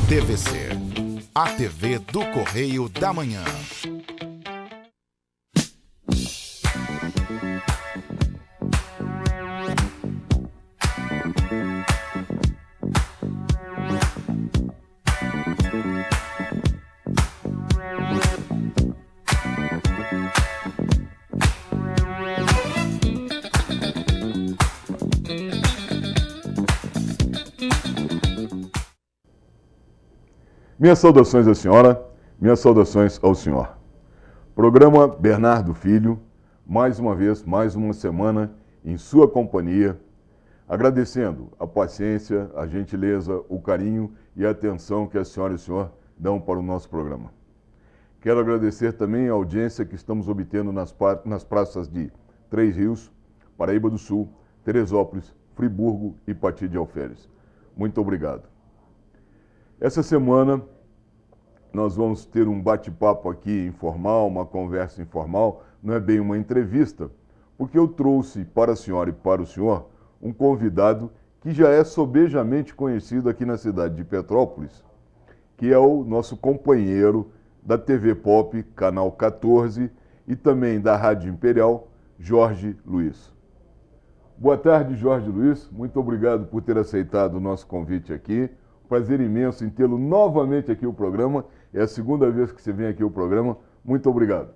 TVC, a TV do Correio da Manhã. Minhas saudações à senhora, minhas saudações ao senhor. Programa Bernardo Filho, mais uma vez, mais uma semana em sua companhia, agradecendo a paciência, a gentileza, o carinho e a atenção que a senhora e o senhor dão para o nosso programa. Quero agradecer também a audiência que estamos obtendo nas praças de Três Rios, Paraíba do Sul, Teresópolis, Friburgo e Pati de Alferes. Muito obrigado. Essa semana nós vamos ter um bate-papo aqui informal, uma conversa informal, não é bem uma entrevista, porque eu trouxe para a senhora e para o senhor um convidado que já é sobejamente conhecido aqui na cidade de Petrópolis, que é o nosso companheiro da TV Pop, Canal 14, e também da Rádio Imperial, Jorge Luiz. Boa tarde, Jorge Luiz. Muito obrigado por ter aceitado o nosso convite aqui. Prazer imenso em tê-lo novamente aqui no programa. É a segunda vez que você vem aqui ao programa. Muito obrigado.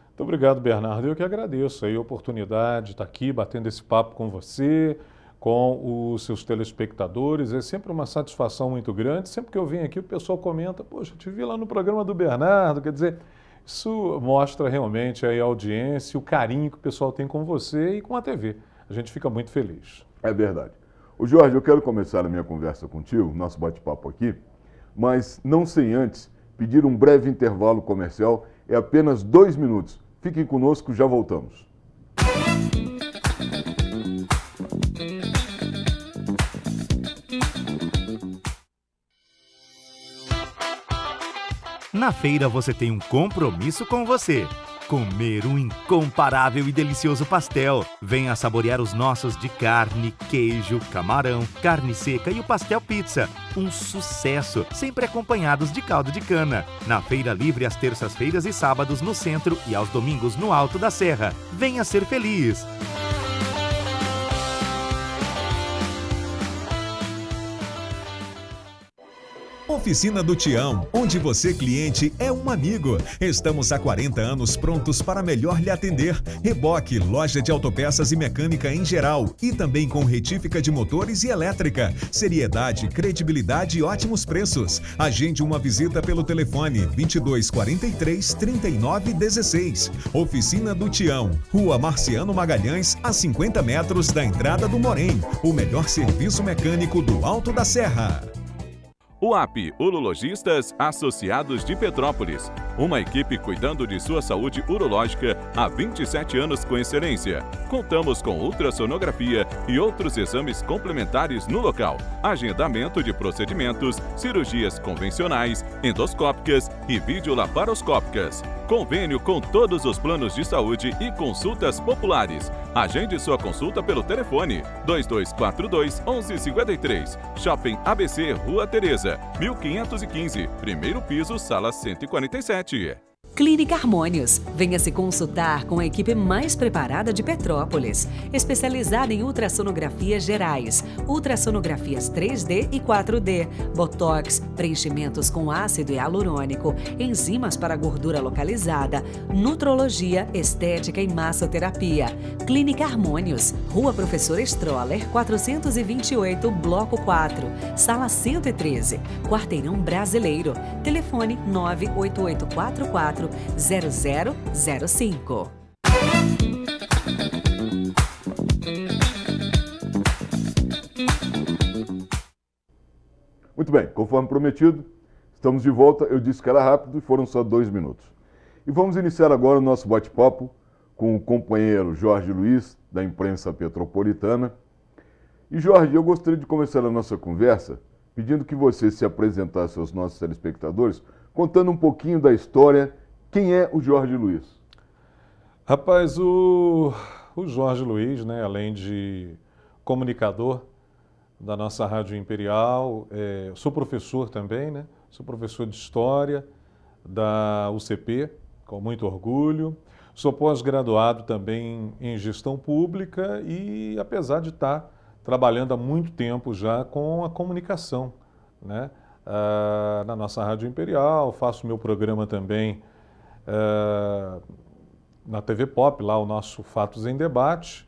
Muito obrigado, Bernardo. Eu que agradeço a oportunidade de estar aqui batendo esse papo com você, com os seus telespectadores. É sempre uma satisfação muito grande. Sempre que eu venho aqui, o pessoal comenta: poxa, eu te vi lá no programa do Bernardo. Quer dizer, isso mostra realmente a audiência, o carinho que o pessoal tem com você e com a TV. A gente fica muito feliz. É verdade. Ô Jorge, eu quero começar a minha conversa contigo, nosso bate-papo aqui, mas não sem antes pedir um breve intervalo comercial, é apenas 2 minutos. Fiquem conosco, já voltamos. Na feira você tem um compromisso com você. Comer um incomparável e delicioso pastel. Venha saborear os nossos de carne, queijo, camarão, carne seca e o pastel pizza. Um sucesso, sempre acompanhados de caldo de cana. Na Feira Livre às terças-feiras e sábados no centro e aos domingos no Alto da Serra. Venha ser feliz! Oficina do Tião, onde você, cliente, é um amigo. Estamos há 40 anos prontos para melhor lhe atender. Reboque, loja de autopeças e mecânica em geral. E também com retífica de motores e elétrica. Seriedade, credibilidade e ótimos preços. Agende uma visita pelo telefone 2243 3916. Oficina do Tião, Rua Marciano Magalhães, a 50 metros da entrada do Morém. O melhor serviço mecânico do Alto da Serra. UAP, Urologistas Associados de Petrópolis. Uma equipe cuidando de sua saúde urológica há 27 anos com excelência. Contamos com ultrassonografia e outros exames complementares no local. Agendamento de procedimentos, cirurgias convencionais, endoscópicas e videolaparoscópicas. Convênio com todos os planos de saúde e consultas populares. Agende sua consulta pelo telefone 2242-1153. Shopping ABC, Rua Tereza, 1515, primeiro piso, sala 147. Clínica Harmônios. Venha se consultar com a equipe mais preparada de Petrópolis, especializada em ultrassonografias gerais, ultrassonografias 3D e 4D, botox, preenchimentos com ácido hialurônico, enzimas para gordura localizada, nutrologia, estética e massoterapia. Clínica Harmônios, Rua Professor Stroller, 428, Bloco 4, Sala 113, Quarteirão Brasileiro. Telefone 98844 0005. Muito bem, conforme prometido, estamos de volta. Eu disse que era rápido e foram só 2 minutos. E vamos iniciar agora o nosso bate-papo com o companheiro Jorge Luiz, da imprensa petropolitana. E Jorge, eu gostaria de começar a nossa conversa pedindo que você se apresentasse aos nossos telespectadores, contando um pouquinho da história. Quem é o Jorge Luiz? Rapaz, o o Jorge Luiz, né, além de comunicador da nossa Rádio Imperial, sou professor também, né? Sou professor de História da UCP, com muito orgulho. Sou pós-graduado também em Gestão Pública e, apesar de estar trabalhando há muito tempo já com a comunicação, né? Na nossa Rádio Imperial, faço meu programa também na TV Pop, lá o nosso Fatos em Debate.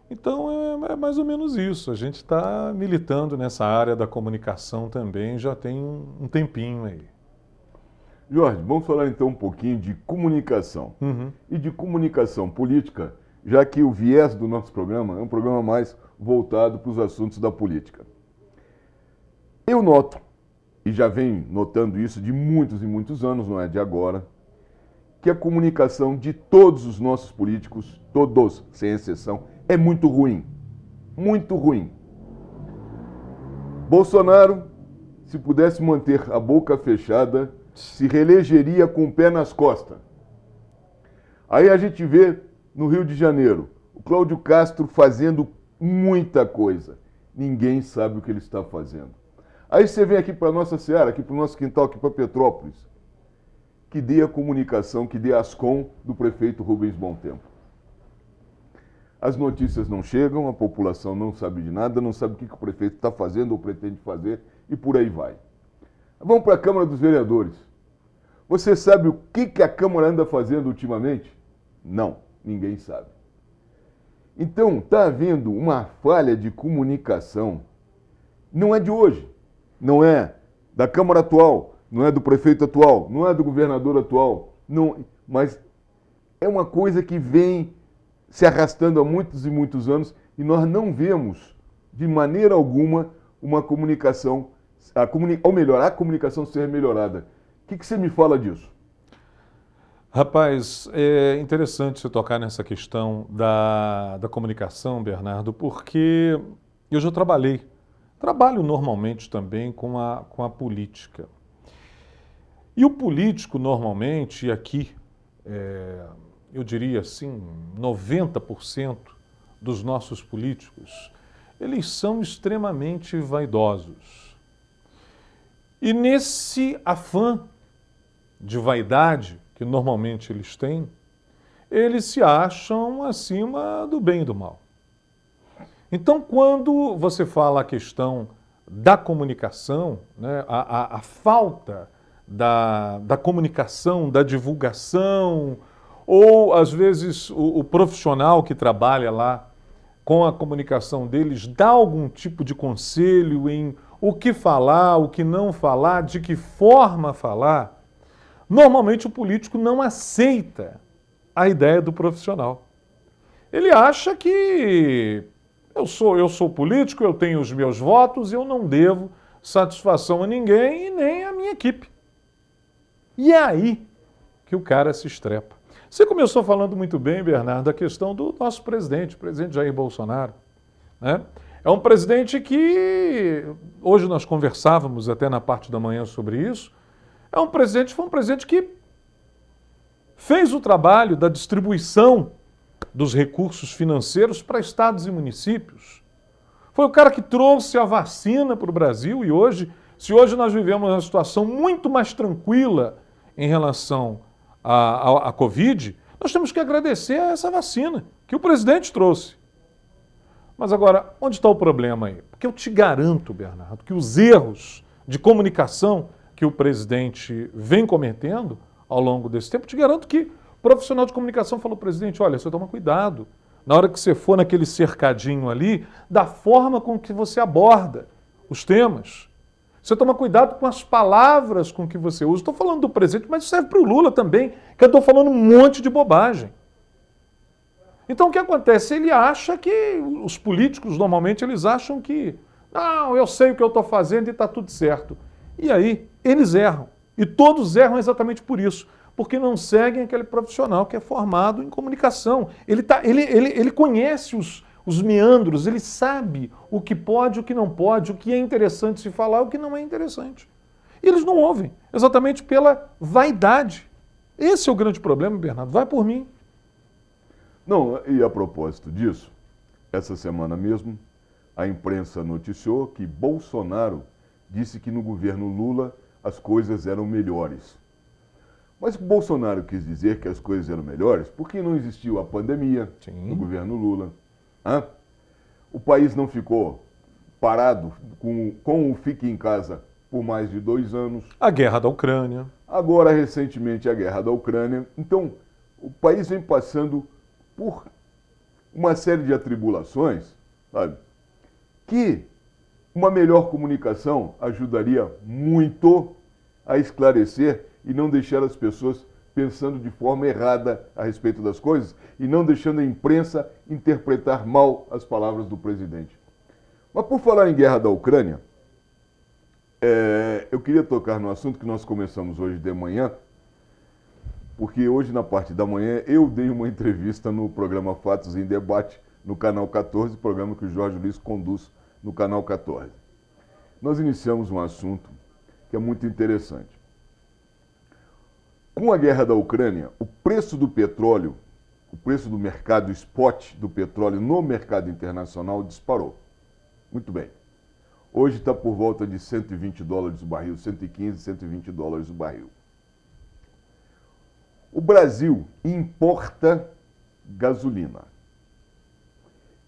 Então é mais ou menos isso, a gente está militando nessa área da comunicação também já tem um tempinho aí. Jorge, vamos falar então um pouquinho de comunicação e de comunicação política, já que o viés do nosso programa é um programa mais voltado para os assuntos da política. Eu noto, e já venho notando isso de muitos e muitos anos, não é de agora, que a comunicação de todos os nossos políticos, todos, sem exceção, é muito ruim. Muito ruim. Bolsonaro, se pudesse manter a boca fechada, se reelegeria com o pé nas costas. Aí a gente vê no Rio de Janeiro o Cláudio Castro fazendo muita coisa. Ninguém sabe o que ele está fazendo. Aí você vem aqui para a nossa seara, aqui para o nosso quintal, aqui para Petrópolis, que dê a comunicação, que dê a Ascom do prefeito Rubens Bom Tempo. As notícias não chegam, a população não sabe de nada, não sabe o que o prefeito está fazendo ou pretende fazer e por aí vai. Vamos para a Câmara dos Vereadores. Você sabe o que a Câmara anda fazendo ultimamente? Não, ninguém sabe. Então, está havendo uma falha de comunicação. Não é de hoje, não é da Câmara atual, não é do prefeito atual, não é do governador atual, não, mas é uma coisa que vem se arrastando há muitos e muitos anos e nós não vemos, de maneira alguma, uma comunicação, ou melhor, a comunicação ser melhorada. O que você me fala disso? Rapaz, é interessante você tocar nessa questão da comunicação, Bernardo, porque eu já trabalho normalmente também com a política. E o político, normalmente, aqui, eu diria assim, 90% dos nossos políticos, eles são extremamente vaidosos. E nesse afã de vaidade que normalmente eles têm, eles se acham acima do bem e do mal. Então, quando você fala a questão da comunicação, né, a falta da comunicação, da divulgação, ou às vezes o profissional que trabalha lá com a comunicação deles dá algum tipo de conselho em o que falar, o que não falar, de que forma falar, normalmente o político não aceita a ideia do profissional. Ele acha que eu sou político, eu tenho os meus votos, eu não devo satisfação a ninguém e nem a minha equipe. E é aí que o cara se estrepa. Você começou falando muito bem, Bernardo, da questão do nosso presidente, o presidente Jair Bolsonaro, né? É um presidente que, hoje nós conversávamos até na parte da manhã sobre isso, foi um presidente que fez o trabalho da distribuição dos recursos financeiros para estados e municípios. Foi o cara que trouxe a vacina para o Brasil e hoje, se hoje nós vivemos uma situação muito mais tranquila em relação à Covid, nós temos que agradecer a essa vacina que o presidente trouxe. Mas agora, onde está o problema aí? Porque eu te garanto, Bernardo, que os erros de comunicação que o presidente vem cometendo ao longo desse tempo, te garanto que o profissional de comunicação falou, presidente, olha, você toma cuidado. Na hora que você for naquele cercadinho ali, da forma com que você aborda os temas. Você toma cuidado com as palavras com que você usa. Estou falando do presidente, mas isso serve para o Lula também, que eu estou falando um monte de bobagem. Então o que acontece? Ele acha que, os políticos normalmente eles acham que, não, eu sei o que eu estou fazendo e está tudo certo. E aí eles erram. E todos erram exatamente por isso. Porque não seguem aquele profissional que é formado em comunicação. Ele conhece os meandros, ele sabe o que pode, o que não pode, o que é interessante se falar, o que não é interessante. E eles não ouvem, exatamente pela vaidade. Esse é o grande problema, Bernardo. Vai por mim. Não, e a propósito disso, essa semana mesmo, a imprensa noticiou que Bolsonaro disse que no governo Lula as coisas eram melhores. Mas o Bolsonaro quis dizer que as coisas eram melhores porque não existiu a pandemia no governo Lula. O país não ficou parado com o Fique em Casa por mais de 2 anos. A guerra da Ucrânia. Agora, recentemente, a guerra da Ucrânia. Então, o país vem passando por uma série de atribulações, sabe? Que uma melhor comunicação ajudaria muito a esclarecer e não deixar as pessoas pensando de forma errada a respeito das coisas e não deixando a imprensa interpretar mal as palavras do presidente. Mas por falar em guerra da Ucrânia, eu queria tocar no assunto que nós começamos hoje de manhã, porque hoje na parte da manhã eu dei uma entrevista no programa Fatos em Debate, no Canal 14, programa que o Jorge Luiz conduz no Canal 14. Nós iniciamos um assunto que é muito interessante. Com a guerra da Ucrânia, o preço do petróleo, o preço do mercado spot do petróleo no mercado internacional disparou. Muito bem. Hoje está por volta de $120 o barril, 115, $120 o barril. O Brasil importa gasolina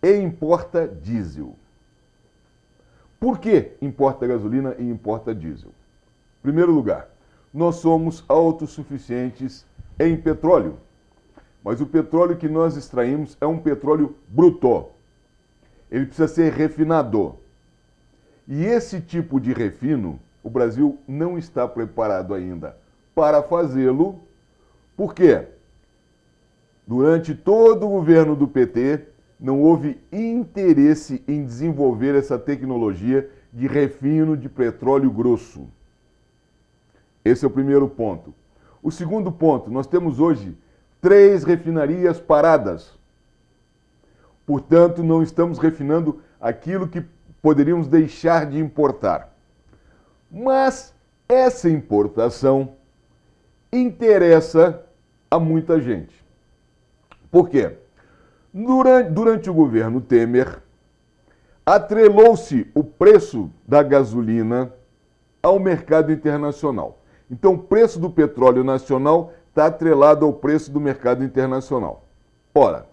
e importa diesel. Por que importa gasolina e importa diesel? Em primeiro lugar, nós somos autossuficientes em petróleo. Mas o petróleo que nós extraímos é um petróleo bruto. Ele precisa ser refinado. E esse tipo de refino, o Brasil não está preparado ainda para fazê-lo. Por quê? Durante todo o governo do PT, não houve interesse em desenvolver essa tecnologia de refino de petróleo grosso. Esse é o primeiro ponto. O segundo ponto, nós temos hoje 3 refinarias paradas. Portanto, não estamos refinando aquilo que poderíamos deixar de importar. Mas essa importação interessa a muita gente. Por quê? Durante o governo Temer, atrelou-se o preço da gasolina ao mercado internacional. Então, o preço do petróleo nacional está atrelado ao preço do mercado internacional. Ora,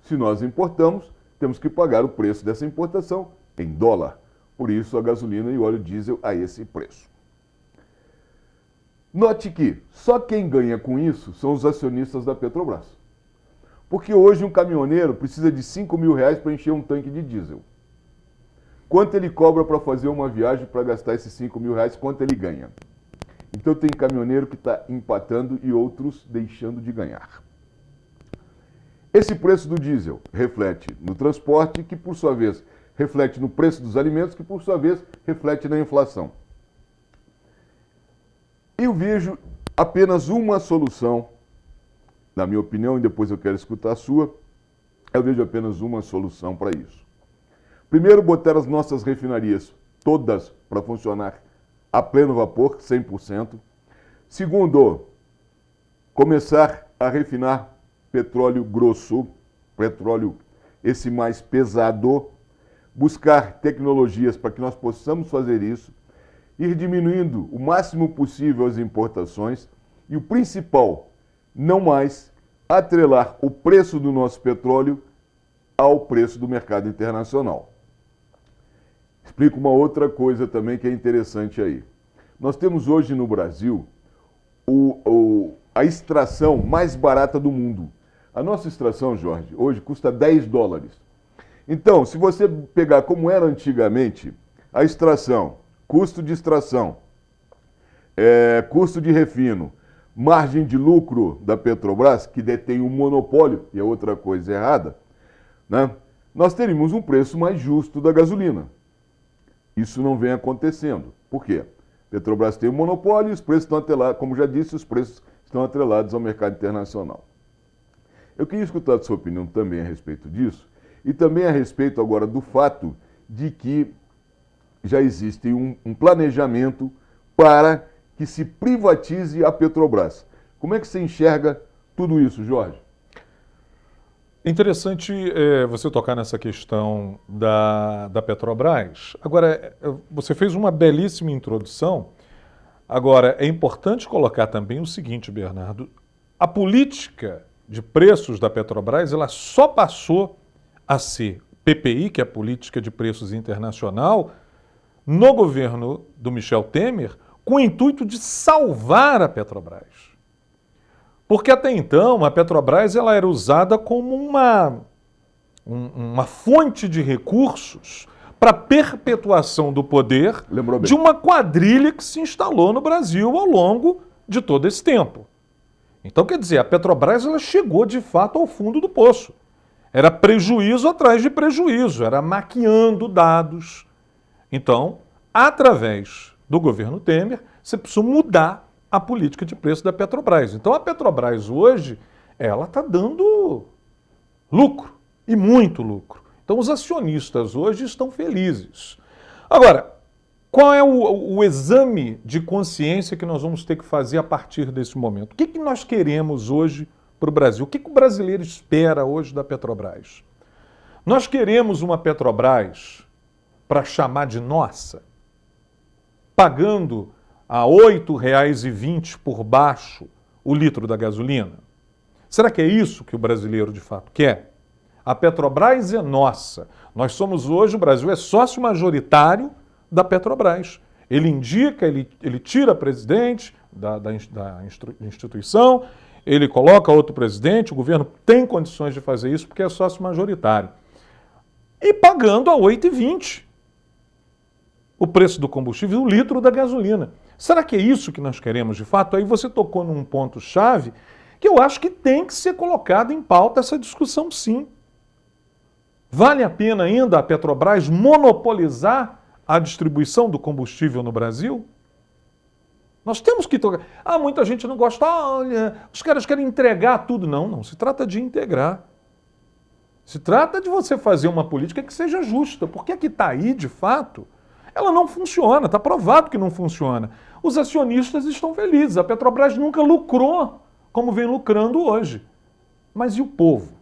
se nós importamos, temos que pagar o preço dessa importação em dólar. Por isso, a gasolina e o óleo diesel a esse preço. Note que só quem ganha com isso são os acionistas da Petrobras. Porque hoje um caminhoneiro precisa de R$5.000 para encher um tanque de diesel. Quanto ele cobra para fazer uma viagem para gastar esses R$5.000? Quanto ele ganha? Então tem caminhoneiro que está empatando e outros deixando de ganhar. Esse preço do diesel reflete no transporte, que por sua vez reflete no preço dos alimentos, que por sua vez reflete na inflação. Eu vejo apenas uma solução, na minha opinião, e depois eu quero escutar a sua, eu vejo apenas uma solução para isso. Primeiro, botar as nossas refinarias todas para funcionar a pleno vapor, 100%. Segundo, começar a refinar petróleo grosso, petróleo esse mais pesado, buscar tecnologias para que nós possamos fazer isso, ir diminuindo o máximo possível as importações e o principal, não mais atrelar o preço do nosso petróleo ao preço do mercado internacional. Explico uma outra coisa também que é interessante aí. Nós temos hoje no Brasil a extração mais barata do mundo. A nossa extração, Jorge, hoje custa $10. Então, se você pegar como era antigamente, a extração, custo de extração, custo de refino, margem de lucro da Petrobras, que detém um monopólio, e é outra coisa errada, né? Nós teríamos um preço mais justo da gasolina. Isso não vem acontecendo. Por quê? Petrobras tem um monopólio e os preços estão atrelados, como já disse, os preços estão atrelados ao mercado internacional. Eu queria escutar a sua opinião também a respeito disso e também a respeito agora do fato de que já existe um planejamento para que se privatize a Petrobras. Como é que você enxerga tudo isso, Jorge? Interessante você tocar nessa questão da Petrobras. Agora, você fez uma belíssima introdução. Agora, é importante colocar também o seguinte, Bernardo. A política de preços da Petrobras, ela só passou a ser PPI, que é a Política de Preços Internacional, no governo do Michel Temer, com o intuito de salvar a Petrobras. Porque até então a Petrobras ela era usada como uma fonte de recursos para perpetuação do poder de uma quadrilha que se instalou no Brasil ao longo de todo esse tempo. Então, quer dizer, a Petrobras ela chegou de fato ao fundo do poço. Era prejuízo atrás de prejuízo, era maquiando dados. Então, através do governo Temer, você precisa mudar a política de preço da Petrobras. Então a Petrobras hoje, ela está dando lucro, e muito lucro. Então os acionistas hoje estão felizes. Agora, qual é o exame de consciência que nós vamos ter que fazer a partir desse momento? O que nós queremos hoje para o Brasil? O que o brasileiro espera hoje da Petrobras? Nós queremos uma Petrobras para chamar de nossa, pagando a R$ 8,20 por baixo o litro da gasolina? Será que é isso que o brasileiro de fato quer? A Petrobras é nossa. Nós somos hoje, o Brasil é sócio majoritário da Petrobras. Ele indica, ele tira presidente da instituição, ele coloca outro presidente, o governo tem condições de fazer isso porque é sócio majoritário. E pagando a R$ 8,20 o preço do combustível, o litro da gasolina. Será que é isso que nós queremos de fato? Aí você tocou num ponto-chave que eu acho que tem que ser colocado em pauta essa discussão, sim. Vale a pena ainda a Petrobras monopolizar a distribuição do combustível no Brasil? Nós temos que tocar. Muita gente não gosta. Olha, os caras querem entregar tudo. Não se trata de integrar. Se trata de você fazer uma política que seja justa, porque a que está aí, de fato, ela não funciona, está provado que não funciona. Os acionistas estão felizes, a Petrobras nunca lucrou como vem lucrando hoje. Mas e o povo?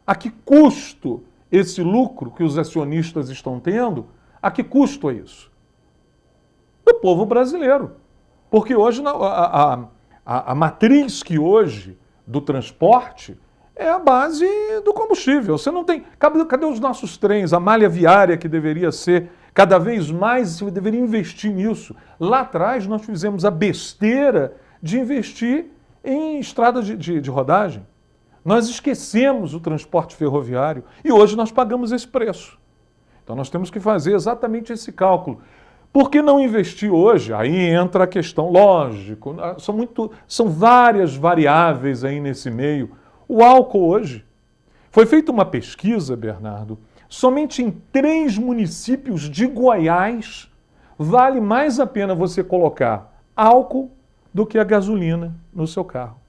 A que custo esse lucro que os acionistas estão tendo? A que custo é isso? Do povo brasileiro. Porque hoje a matriz que hoje do transporte é a base do combustível. Você não tem... Cadê os nossos trens? A malha viária que deveria ser... Cada vez mais você deveria investir nisso. Lá atrás nós fizemos a besteira de investir em estrada de rodagem. Nós esquecemos o transporte ferroviário e hoje nós pagamos esse preço. Então nós temos que fazer exatamente esse cálculo. Por que não investir hoje? Aí entra a questão, lógico, são várias variáveis aí nesse meio. O álcool hoje. Foi feita uma pesquisa, Bernardo, somente em 3 municípios de Goiás vale mais a pena você colocar álcool do que a gasolina no seu carro.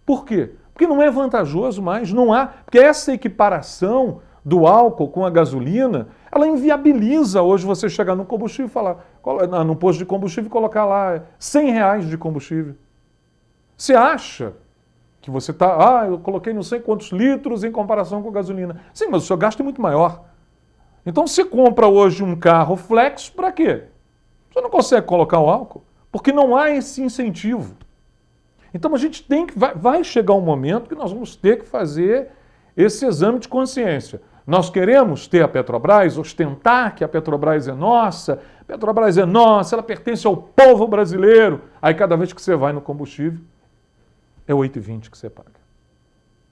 Por quê? Porque não é vantajoso mais, não há. Porque essa equiparação do álcool com a gasolina, ela inviabiliza hoje você chegar no combustível e falar, no posto de combustível e colocar lá R$100 de combustível. Você acha que você está, eu coloquei não sei quantos litros em comparação com a gasolina. Sim, mas o seu gasto é muito maior. Então você compra hoje um carro flex para quê? Você não consegue colocar o álcool, porque não há esse incentivo. Então a gente vai chegar um momento que nós vamos ter que fazer esse exame de consciência. Nós queremos ter a Petrobras, ostentar que a Petrobras é nossa, ela pertence ao povo brasileiro. Aí cada vez que você vai no combustível, é R$8,20 que você paga.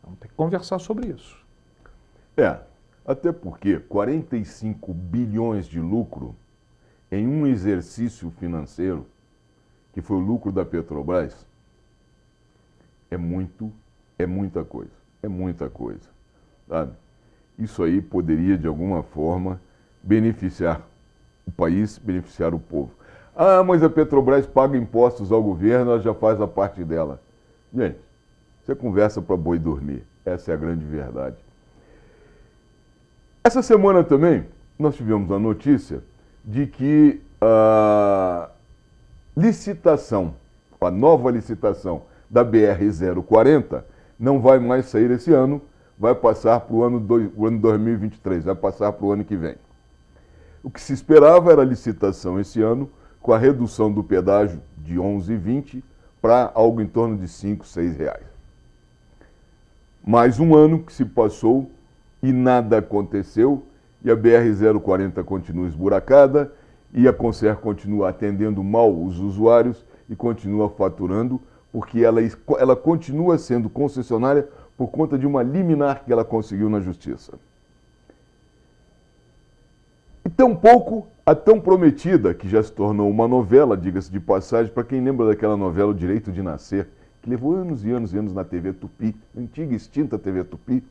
Vamos ter que conversar sobre isso. Até porque 45 bilhões de lucro em um exercício financeiro, que foi o lucro da Petrobras, é muita coisa, sabe? Isso aí poderia, de alguma forma, beneficiar o país, beneficiar o povo. Mas a Petrobras paga impostos ao governo, ela já faz a parte dela. Gente, você conversa para boi dormir. Essa é a grande verdade. Essa semana também, nós tivemos a notícia de que a nova licitação da BR-040 não vai mais sair esse ano, vai passar para o ano 2023, vai passar para o ano que vem. O que se esperava era a licitação esse ano, com a redução do pedágio de 11,20 para algo em torno de 5, 6 reais. Mais um ano que se passou e nada aconteceu, e a BR-040 continua esburacada, e a Concer continua atendendo mal os usuários e continua faturando, porque ela continua sendo concessionária por conta de uma liminar que ela conseguiu na Justiça. E tampouco a tão prometida, que já se tornou uma novela, diga-se de passagem, para quem lembra daquela novela O Direito de Nascer, que levou anos e anos e anos na TV Tupi, antiga e extinta TV Tupi.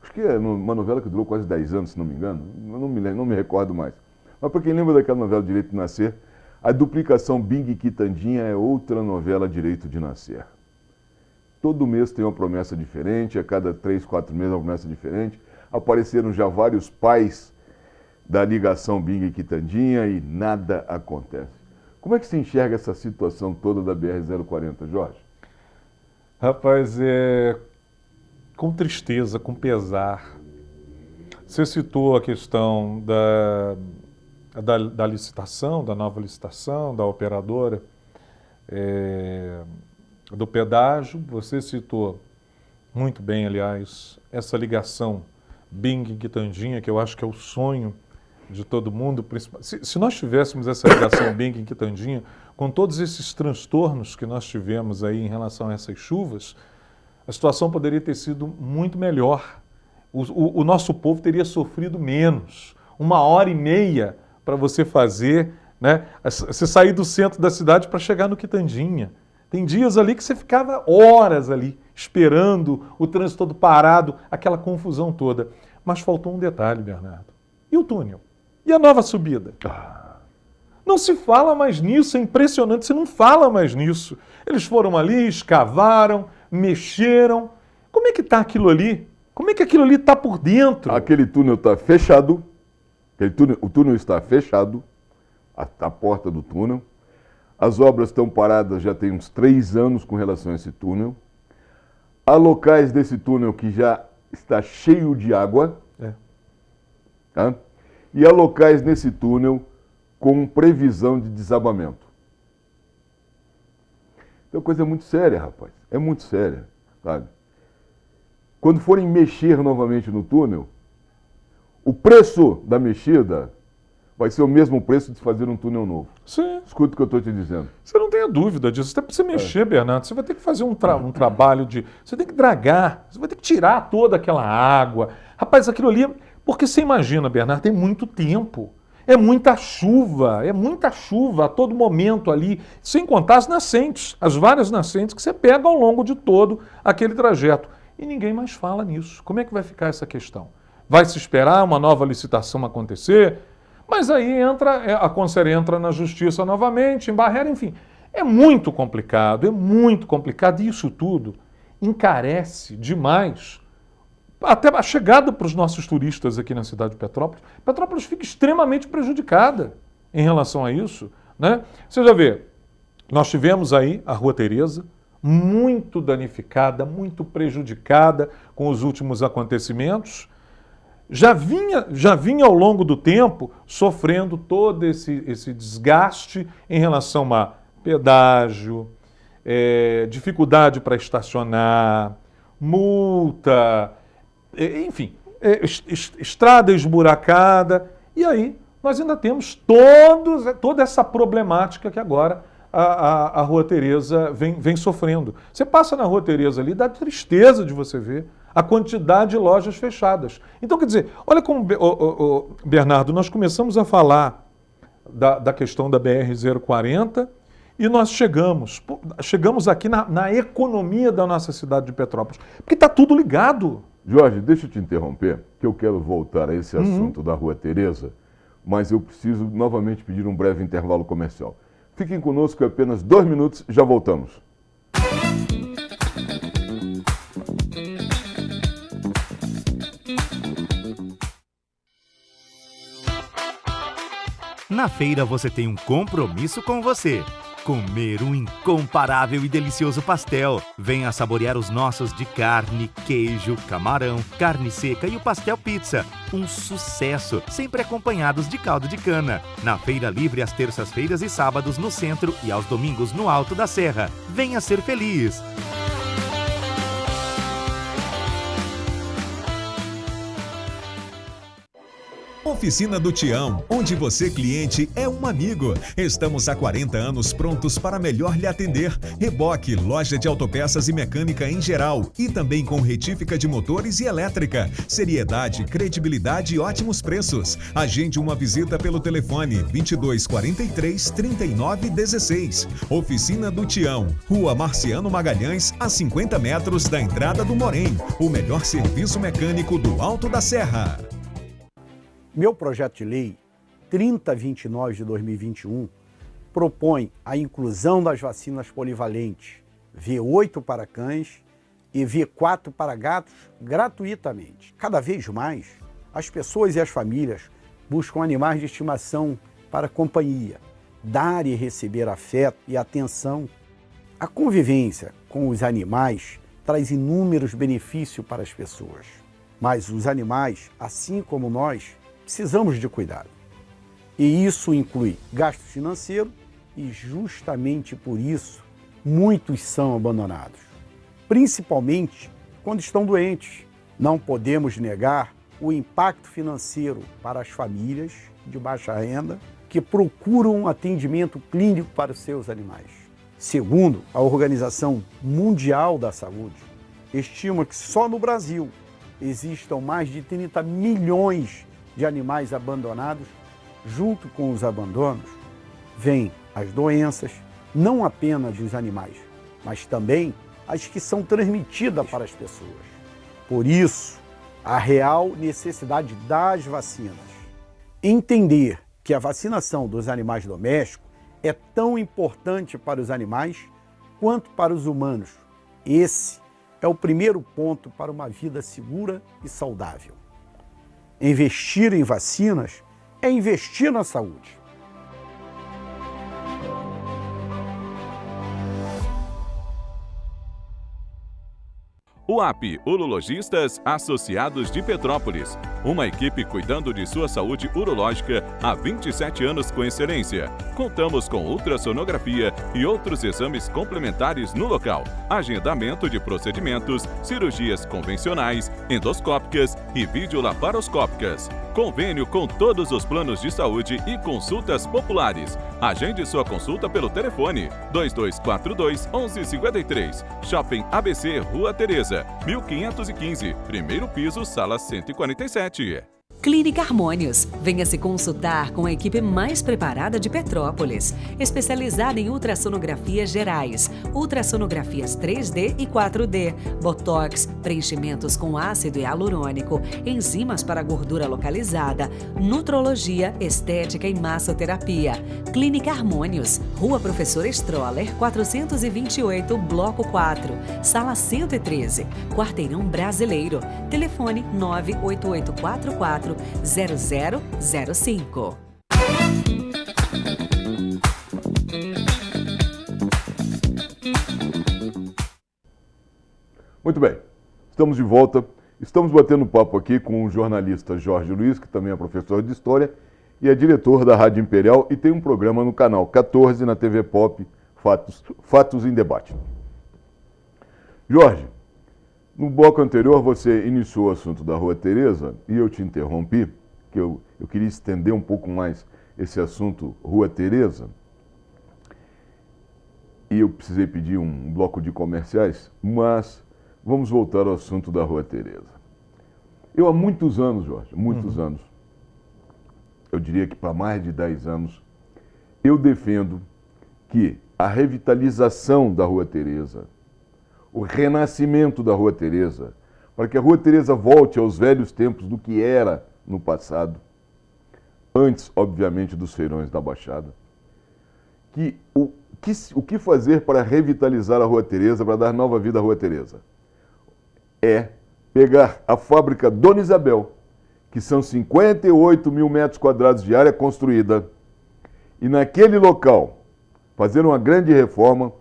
Acho que é uma novela que durou quase 10 anos, se não me engano, não me recordo mais. Mas para quem lembra daquela novela Direito de Nascer, a duplicação Bing e Quitandinha é outra novela Direito de Nascer. Todo mês tem uma promessa diferente, a cada 3, 4 meses uma promessa diferente. Apareceram já vários pais da ligação Bing e Quitandinha e nada acontece. Como é que se enxerga essa situação toda da BR-040, Jorge? Rapaz, com tristeza, com pesar. Você citou a questão da licitação, da nova licitação, da operadora, do pedágio. Você citou muito bem, aliás, essa ligação Bing-Quitandinha, que eu acho que é o sonho de todo mundo. Se nós tivéssemos essa ligação Bing-Quitandinha, com todos esses transtornos que nós tivemos aí em relação a essas chuvas, a situação poderia ter sido muito melhor. O nosso povo teria sofrido menos. 1h30 para você fazer, né? Você sair do centro da cidade para chegar no Quitandinha. Tem dias ali que você ficava horas ali, esperando, o trânsito todo parado, aquela confusão toda. Mas faltou um detalhe, Bernardo. E o túnel? E a nova subida? Não se fala mais nisso, é impressionante, você não fala mais nisso. Eles foram ali, escavaram, mexeram. Como é que está aquilo ali? Como é que aquilo ali está por dentro? Aquele túnel está fechado, o túnel está fechado, a porta do túnel. As obras estão paradas já tem uns 3 anos com relação a esse túnel. Há locais desse túnel que já está cheio de água. Tá? E há locais nesse túnel com previsão de desabamento. Então a coisa é muito séria, rapaz. É muito séria, sabe? Quando forem mexer novamente no túnel, o preço da mexida vai ser o mesmo preço de fazer um túnel novo. Sim. Escuta o que eu estou te dizendo. Você não tenha dúvida disso. Até para você mexer, Bernardo, você vai ter que fazer um trabalho de... Você tem que dragar, você vai ter que tirar toda aquela água. Rapaz, aquilo ali... Porque você imagina, Bernardo, tem muito tempo. É muita chuva a todo momento ali. Sem contar as nascentes, as várias nascentes que você pega ao longo de todo aquele trajeto. E ninguém mais fala nisso. Como é que vai ficar essa questão? Vai se esperar uma nova licitação acontecer? Mas aí a Concer entra na justiça novamente, em barreira, enfim. É muito complicado. E isso tudo encarece demais até a chegada para os nossos turistas aqui na cidade de Petrópolis. Petrópolis fica extremamente prejudicada em relação a isso, né? Você já vê, nós tivemos aí a Rua Tereza, muito danificada, muito prejudicada com os últimos acontecimentos. Já vinha ao longo do tempo sofrendo todo esse desgaste em relação a pedágio, dificuldade para estacionar, multa, enfim, estrada esburacada. E aí nós ainda temos toda essa problemática que agora a Rua Tereza vem sofrendo. Você passa na Rua Tereza ali, dá tristeza de você ver a quantidade de lojas fechadas. Então, quer dizer, olha como, Bernardo, nós começamos a falar da questão da BR-040 e nós chegamos aqui na economia da nossa cidade de Petrópolis, porque está tudo ligado. Jorge, deixa eu te interromper, que eu quero voltar a esse assunto da Rua Tereza, mas eu preciso novamente pedir um breve intervalo comercial. Fiquem conosco, apenas 2 minutos, já voltamos. Na feira você tem um compromisso com você. comer um incomparável e delicioso pastel. Venha saborear os nossos de carne, queijo, camarão, carne seca e o pastel pizza. Um sucesso, sempre acompanhados de caldo de cana. Na Feira Livre às terças-feiras e sábados no centro e aos domingos no Alto da Serra. Venha ser feliz! Oficina do Tião, onde você, cliente, é um amigo. Estamos há 40 anos prontos para melhor lhe atender. Reboque, loja de autopeças e mecânica em geral. E também com retífica de motores e elétrica. Seriedade, credibilidade e ótimos preços. Agende uma visita pelo telefone 2243-3916. Oficina do Tião, Rua Marciano Magalhães, a 50 metros da entrada do Morém. O melhor serviço mecânico do Alto da Serra. Meu projeto de lei 3029 de 2021 propõe a inclusão das vacinas polivalentes V8 para cães e V4 para gatos gratuitamente. Cada vez mais, as pessoas e as famílias buscam animais de estimação para companhia, dar e receber afeto e atenção. A convivência com os animais traz inúmeros benefícios para as pessoas, mas os animais, assim como nós, precisamos de cuidado. E isso inclui gasto financeiro e justamente por isso muitos são abandonados, principalmente quando estão doentes. Não podemos negar o impacto financeiro para as famílias de baixa renda que procuram um atendimento clínico para os seus animais. Segundo a Organização Mundial da Saúde, estima que só no Brasil existam mais de 30 milhões de animais abandonados. Junto com os abandonos, vêm as doenças, não apenas dos animais, mas também as que são transmitidas para as pessoas. Por isso, a real necessidade das vacinas. Entender que a vacinação dos animais domésticos é tão importante para os animais quanto para os humanos. Esse é o primeiro ponto para uma vida segura e saudável. Investir em vacinas é investir na saúde. UAP, Urologistas Associados de Petrópolis. Uma equipe cuidando de sua saúde urológica há 27 anos com excelência. Contamos com ultrassonografia e outros exames complementares no local. Agendamento de procedimentos, cirurgias convencionais, endoscópicas e videolaparoscópicas. Convênio com todos os planos de saúde e consultas populares. Agende sua consulta pelo telefone 2242-1153. Shopping ABC, Rua Tereza, 1515, primeiro piso, sala 147. Clínica Harmônios. Venha se consultar com a equipe mais preparada de Petrópolis, especializada em ultrassonografias gerais, ultrassonografias 3D e 4D, botox, preenchimentos com ácido hialurônico, enzimas para gordura localizada, nutrologia, estética e massoterapia. Clínica Harmônios, Rua Professor Stroller, 428, Bloco 4, Sala 113, Quarteirão Brasileiro. Telefone 98844 0005. Muito bem, estamos de volta. Estamos batendo papo aqui com o jornalista Jorge Luiz, que também é professor de História e é diretor da Rádio Imperial e tem um programa no canal 14 na TV Pop, Fatos em Debate. Jorge, no bloco anterior você iniciou o assunto da Rua Tereza e eu te interrompi, que eu queria estender um pouco mais esse assunto Rua Tereza. E eu precisei pedir um bloco de comerciais, mas vamos voltar ao assunto da Rua Tereza. Eu há muitos anos, Jorge, muitos anos, eu diria que para mais de 10 anos, eu defendo que a revitalização da Rua Tereza, o renascimento da Rua Tereza, para que a Rua Tereza volte aos velhos tempos do que era no passado, antes, obviamente, dos feirões da Baixada, o que fazer para revitalizar a Rua Tereza, para dar nova vida à Rua Tereza? É pegar a fábrica Dona Isabel, que são 58 mil metros quadrados de área construída, e naquele local, fazer uma grande reforma,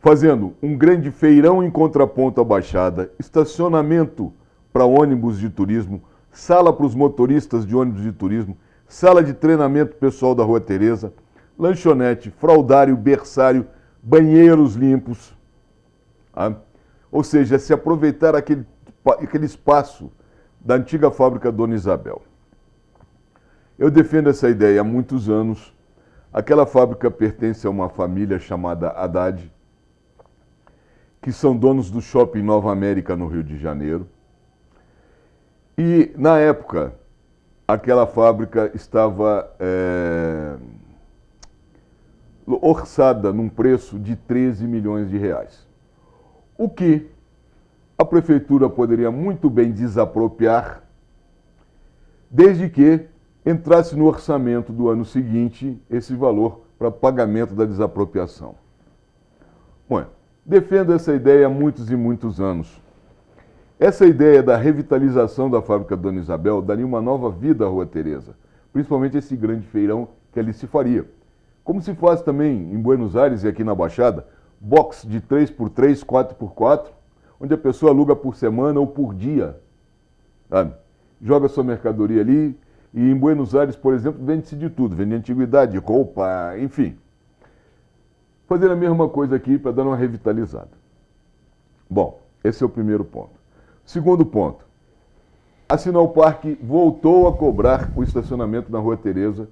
fazendo um grande feirão em contraponto à Baixada, estacionamento para ônibus de turismo, sala para os motoristas de ônibus de turismo, sala de treinamento pessoal da Rua Teresa, lanchonete, fraldário, berçário, banheiros limpos. Tá? Ou seja, se aproveitar aquele espaço da antiga fábrica Dona Isabel. Eu defendo essa ideia há muitos anos. Aquela fábrica pertence a uma família chamada Haddad, que são donos do Shopping Nova América no Rio de Janeiro. E, na época, aquela fábrica estava orçada num preço de 13 milhões de reais. O que a prefeitura poderia muito bem desapropriar, desde que entrasse no orçamento do ano seguinte esse valor para pagamento da desapropriação. Bom, defendo essa ideia há muitos e muitos anos. Essa ideia da revitalização da fábrica Dona Isabel daria uma nova vida à Rua Teresa, principalmente esse grande feirão que ali se faria. Como se faz também em Buenos Aires e aqui na Baixada, box de 3x3, 4x4, onde a pessoa aluga por semana ou por dia. Sabe? Joga sua mercadoria ali. E em Buenos Aires, por exemplo, vende-se de tudo. Vende antiguidade, roupa, enfim. Fazer a mesma coisa aqui para dar uma revitalizada. Bom, esse é o primeiro ponto. Segundo ponto. A Sinalpark voltou a cobrar o estacionamento na Rua Teresa,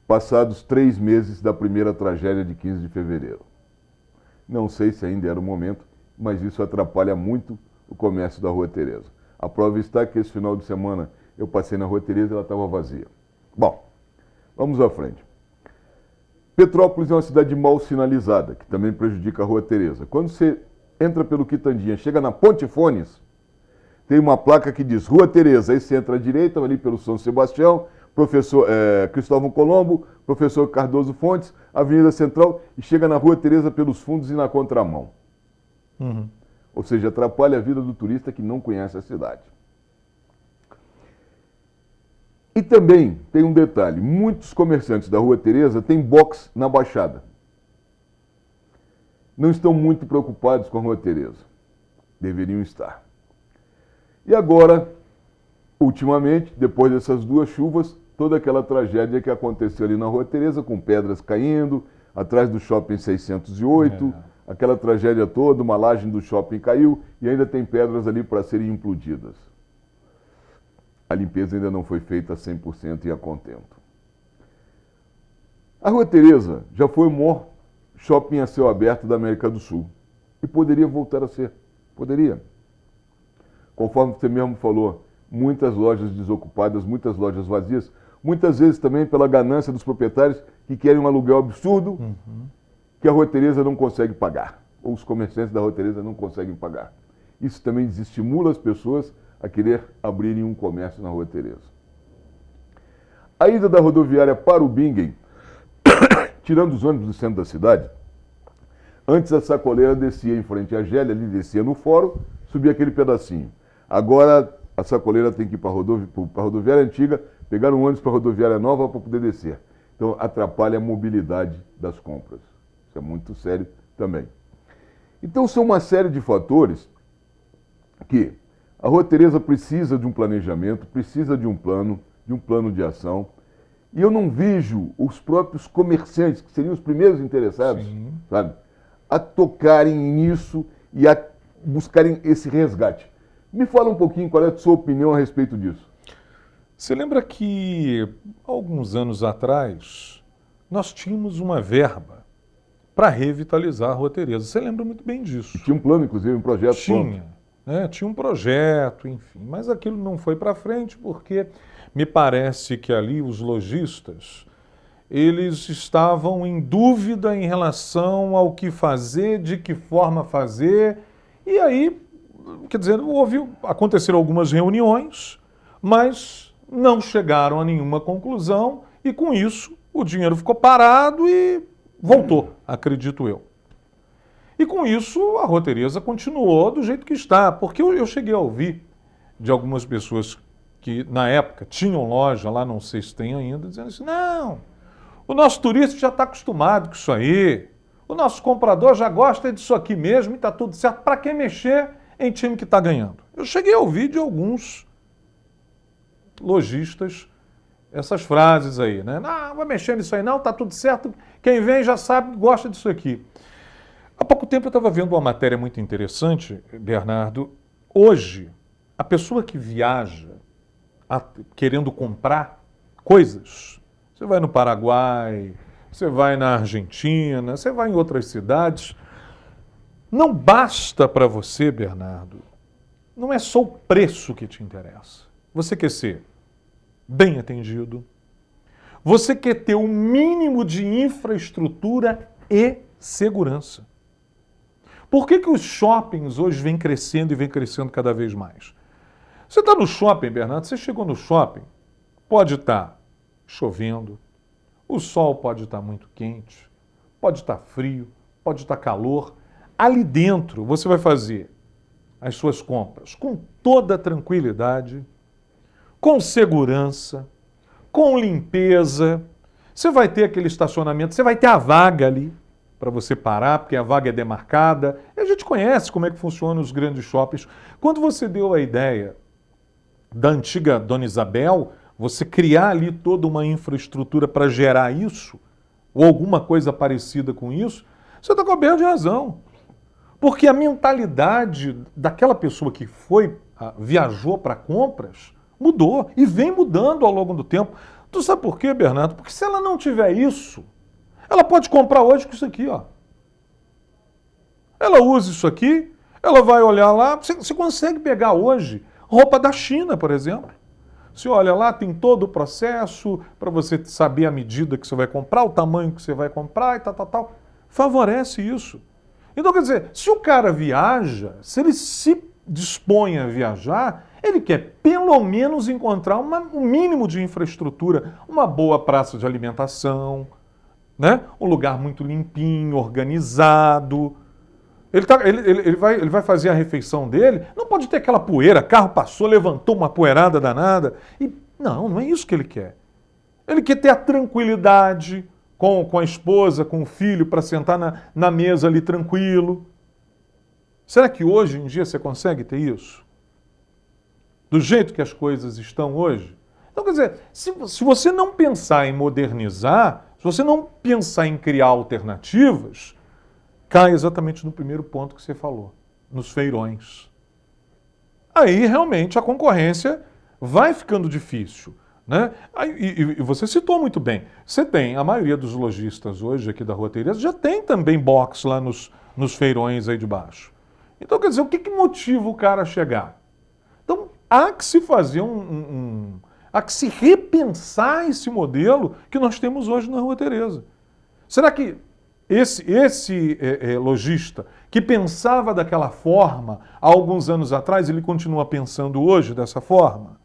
passados 3 meses da primeira tragédia de 15 de fevereiro. Não sei se ainda era o momento, mas isso atrapalha muito o comércio da Rua Teresa. A prova está que esse final de semana eu passei na Rua Teresa e ela estava vazia. Bom, vamos à frente. Petrópolis é uma cidade mal sinalizada, que também prejudica a Rua Teresa. Quando você entra pelo Quitandinha, chega na Ponte Fones, tem uma placa que diz Rua Teresa. Aí você entra à direita, ali pelo São Sebastião, professor Cristóvão Colombo, professor Cardoso Fontes, Avenida Central, e chega na Rua Teresa pelos fundos e na contramão. Uhum. Ou seja, atrapalha a vida do turista que não conhece a cidade. E também tem um detalhe, muitos comerciantes da Rua Teresa têm box na Baixada. Não estão muito preocupados com a Rua Teresa. Deveriam estar. E agora, ultimamente, depois dessas 2 chuvas, toda aquela tragédia que aconteceu ali na Rua Teresa, com pedras caindo, atrás do Shopping 608, aquela tragédia toda, uma laje do shopping caiu e ainda tem pedras ali para serem implodidas. A limpeza ainda não foi feita 100% e a contento. A Rua Teresa já foi o maior shopping a céu aberto da América do Sul. E poderia voltar a ser. Poderia. Conforme você mesmo falou, muitas lojas desocupadas, muitas lojas vazias, muitas vezes também pela ganância dos proprietários que querem um aluguel absurdo que a Rua Teresa não consegue pagar. Ou os comerciantes da Rua Teresa não conseguem pagar. Isso também desestimula as pessoas a querer abrirem um comércio na Rua Teresa. A ida da rodoviária para o Bingen, tirando os ônibus do centro da cidade, antes a sacoleira descia em frente à Gélia, ali descia no fórum, subia aquele pedacinho. Agora a sacoleira tem que ir para a rodoviária antiga, pegar um ônibus para a rodoviária nova para poder descer. Então atrapalha a mobilidade das compras. Isso é muito sério também. Então são uma série de fatores que a Rua Teresa precisa de um planejamento, precisa de um plano de ação. E eu não vejo os próprios comerciantes, que seriam os primeiros interessados, sabe, a tocarem nisso e a buscarem esse resgate. Me fala um pouquinho qual é a sua opinião a respeito disso. Você lembra que, alguns anos atrás, nós tínhamos uma verba para revitalizar a Rua Teresa. Você lembra muito bem disso. E tinha um plano, inclusive, um projeto pronto. Tinha um projeto, enfim, mas aquilo não foi para frente porque me parece que ali os lojistas, eles estavam em dúvida em relação ao que fazer, de que forma fazer, e aí, quer dizer, aconteceram algumas reuniões, mas não chegaram a nenhuma conclusão e com isso o dinheiro ficou parado e voltou, acredito eu. E com isso, a Rua Teresa continuou do jeito que está, porque eu cheguei a ouvir de algumas pessoas que, na época, tinham loja lá, não sei se tem ainda, dizendo assim, não, O nosso turista já está acostumado com isso aí. O nosso comprador já gosta disso aqui mesmo e está tudo certo. Para que mexer em time que está ganhando? Eu cheguei a ouvir de alguns lojistas essas frases aí, né? Não, vai mexer nisso aí não, está tudo certo. Quem vem já sabe, gosta disso aqui. Há pouco tempo eu estava vendo uma matéria muito interessante, Bernardo. Hoje, a pessoa que viaja querendo comprar coisas, você vai no Paraguai, você vai na Argentina, você vai em outras cidades, não basta para você, Bernardo, não é só o preço que te interessa. Você quer ser bem atendido, você quer ter o mínimo de infraestrutura e segurança. Por que os shoppings hoje vêm crescendo e vêm crescendo cada vez mais? Você está no shopping, Bernardo, você chegou no shopping, pode estar chovendo, o sol pode estar muito quente, pode estar frio, pode estar calor. Ali dentro você vai fazer as suas compras com toda tranquilidade, com segurança, com limpeza. Você vai ter aquele estacionamento, você vai ter a vaga ali para você parar, porque a vaga é demarcada. E a gente conhece como é que funciona os grandes shoppings. Quando você deu a ideia da antiga Dona Isabel, você criar ali toda uma infraestrutura para gerar isso, ou alguma coisa parecida com isso, você está coberto de razão. Porque a mentalidade daquela pessoa que viajou para compras mudou e vem mudando ao longo do tempo. Tu sabe por quê, Bernardo? Porque se ela não tiver isso, ela pode comprar hoje com isso aqui, ó. Ela usa isso aqui, ela vai olhar lá, você consegue pegar hoje roupa da China, por exemplo. Você olha lá, tem todo o processo para você saber a medida que você vai comprar, o tamanho que você vai comprar e tal. Favorece isso. Então, quer dizer, se o cara viaja, se ele se dispõe a viajar, ele quer pelo menos encontrar um mínimo de infraestrutura, uma boa praça de alimentação, né? Um lugar muito limpinho, organizado. Ele vai fazer a refeição dele, não pode ter aquela poeira, carro passou, levantou uma poeirada danada. Não é isso que ele quer. Ele quer ter a tranquilidade com a esposa, com o filho, para sentar na mesa ali tranquilo. Será que hoje em dia você consegue ter isso? Do jeito que as coisas estão hoje? Então, quer dizer, se você não pensar em modernizar, se você não pensar em criar alternativas, cai exatamente no primeiro ponto que você falou, nos feirões. Aí, realmente, a concorrência vai ficando difícil, né? E você citou muito bem. Você tem, a maioria dos lojistas hoje aqui da Rua Tereza já tem também box lá nos feirões aí de baixo. Então, quer dizer, o que motiva o cara a chegar? Então, há que se fazer há que se repensar esse modelo que nós temos hoje na Rua Tereza. Será que esse lojista que pensava daquela forma há alguns anos atrás, ele continua pensando hoje dessa forma?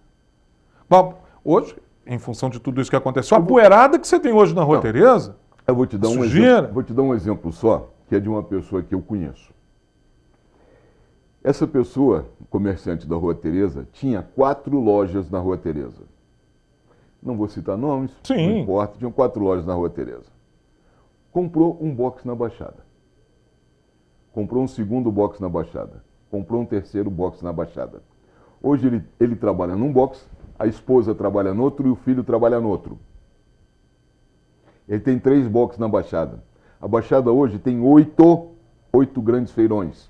Hoje, em função de tudo isso que aconteceu, a poeirada que você tem hoje na Rua Tereza, eu vou te dar um exemplo, vou te dar um exemplo só, que é de uma pessoa que eu conheço. Essa pessoa, comerciante da Rua Tereza, tinha 4 lojas na Rua Tereza. Não vou citar nomes, não importa, tinham 4 lojas na Rua Tereza. Comprou um box na Baixada. Comprou um segundo box na Baixada. Comprou um terceiro box na Baixada. Hoje ele trabalha num box, a esposa trabalha no outro e o filho trabalha no outro. Ele tem 3 boxes na Baixada. A Baixada hoje tem 8 grandes feirões.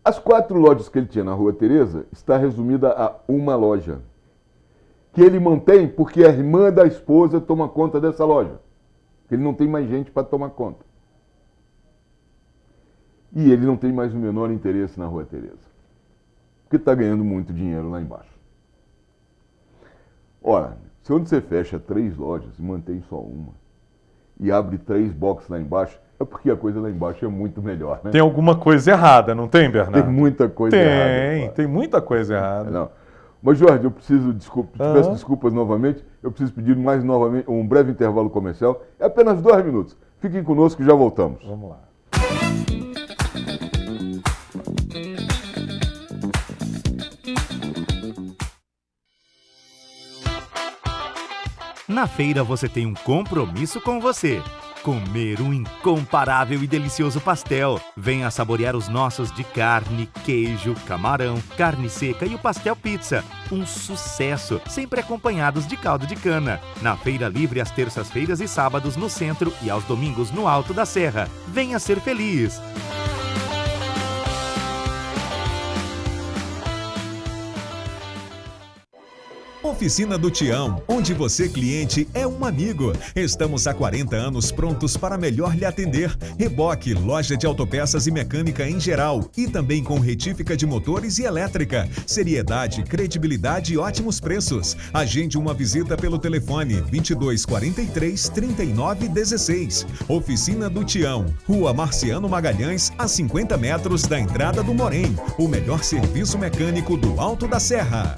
As 4 lojas que ele tinha na Rua Tereza está resumida a uma loja, que ele mantém porque a irmã da esposa toma conta dessa loja. Ele não tem mais gente para tomar conta. E ele não tem mais o menor interesse na Rua Tereza, porque está ganhando muito dinheiro lá embaixo. Ora, se onde você fecha 3 lojas e mantém só uma, e abre 3 boxes lá embaixo, é porque a coisa lá embaixo é muito melhor, né? Tem alguma coisa errada, não tem, Bernardo? Tem muita coisa errada. Tem muita coisa errada. Não. Mas, Jorge, eu preciso, peço desculpas novamente, eu preciso pedir mais novamente um breve intervalo comercial. É apenas 2 minutos. Fiquem conosco que já voltamos. Vamos lá. Na feira você tem um compromisso com você. Comer um incomparável e delicioso pastel. Venha saborear os nossos de carne, queijo, camarão, carne seca e o pastel pizza. Um sucesso, sempre acompanhados de caldo de cana. Na Feira Livre às terças-feiras e sábados no centro e aos domingos no Alto da Serra. Venha ser feliz! Oficina do Tião, onde você, cliente, é um amigo. Estamos há 40 anos prontos para melhor lhe atender. Reboque, loja de autopeças e mecânica em geral. E também com retífica de motores e elétrica. Seriedade, credibilidade e ótimos preços. Agende uma visita pelo telefone 2243 3916. Oficina do Tião, Rua Marciano Magalhães, a 50 metros da entrada do Morém. O melhor serviço mecânico do Alto da Serra.